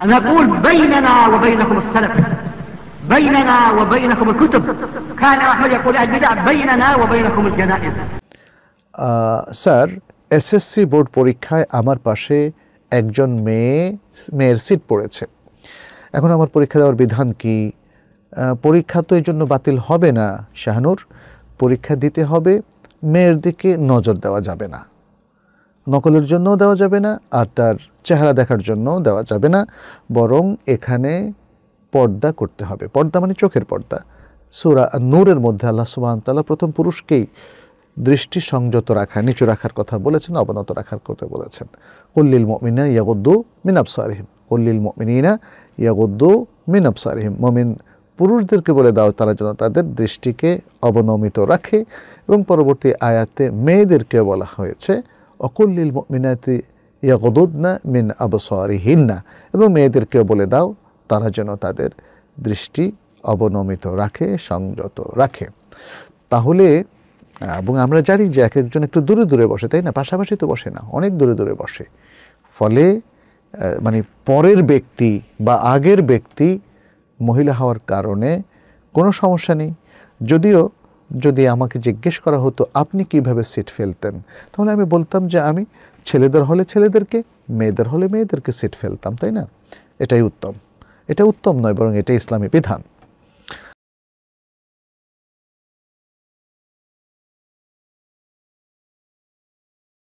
نقول بيننا وبينكم السلف بيننا وبينكم الكتب كان أحمد يقول البدع بيننا وبينكم الجنائز sir SSC board পরীক্ষায় আমার পাশে একজন মেয়ের সিট পড়েছে। এখন আমার পরীক্ষা দেওয়ার বিধান কি? পরীক্ষা তো এই জন্য বাতিল হবে না শাহনূর, পরীক্ষা দিতে হবে, মেয়ের দিকে নজর দেওয়া যাবে না, নকলের জন্যও দেওয়া যাবে না আর তার চেহারা দেখার জন্যও দেওয়া যাবে না, বরং এখানে পর্দা করতে হবে। পর্দা মানে চোখের পর্দা। সূরা নূরের মধ্যে আল্লাহ সুবহানাহু ওয়া তাআলা প্রথম পুরুষকেই দৃষ্টি সংযত রাখা, নিচু রাখার কথা বলেছেন, অবনত রাখার কথা বলেছেন। কুল্লিল মুমিনিনা ইয়াগুদ্দু মিন আবসারিহিম, কুল্লিল মুমিনিনা ইয়াগুদ্দু মিন আবসারিহিম, মুমিন পুরুষদেরকে বলে দাও তারা যেন তাদের দৃষ্টিকে অবনমিত রাখে। এবং পরবর্তী আয়াতে মেয়েদেরকে বলা হয়েছে অকুল্লিল মুমিনাতি ইয়াগুদুদনা মিন আবসারিহিন্না, এবং মেয়েদেরকেও বলে দাও তারা যেন তাদের দৃষ্টি অবনমিত রাখে, সংযত রাখে। তাহলে এবং আমরা জানি যে এক একজন একটু দূরে দূরে বসে, তাই না? পাশাপাশি তো বসে না, অনেক দূরে দূরে বসে। ফলে মানে পরের ব্যক্তি বা আগের ব্যক্তি মহিলা হওয়ার কারণে কোনো সমস্যা নেই। যদিও যদি আমাকে জিজ্ঞেস করা হতো আপনি কিভাবে সিট ফেলতেন, তাহলে আমি বলতাম যে আমি ছেলেদের হলে ছেলেদেরকে, মেয়েদের হলে মেয়েদেরকে সিট ফেলতাম, তাই না? এটাই উত্তম। এটা উত্তম নয়, বরং এটা ইসলামী বিধান।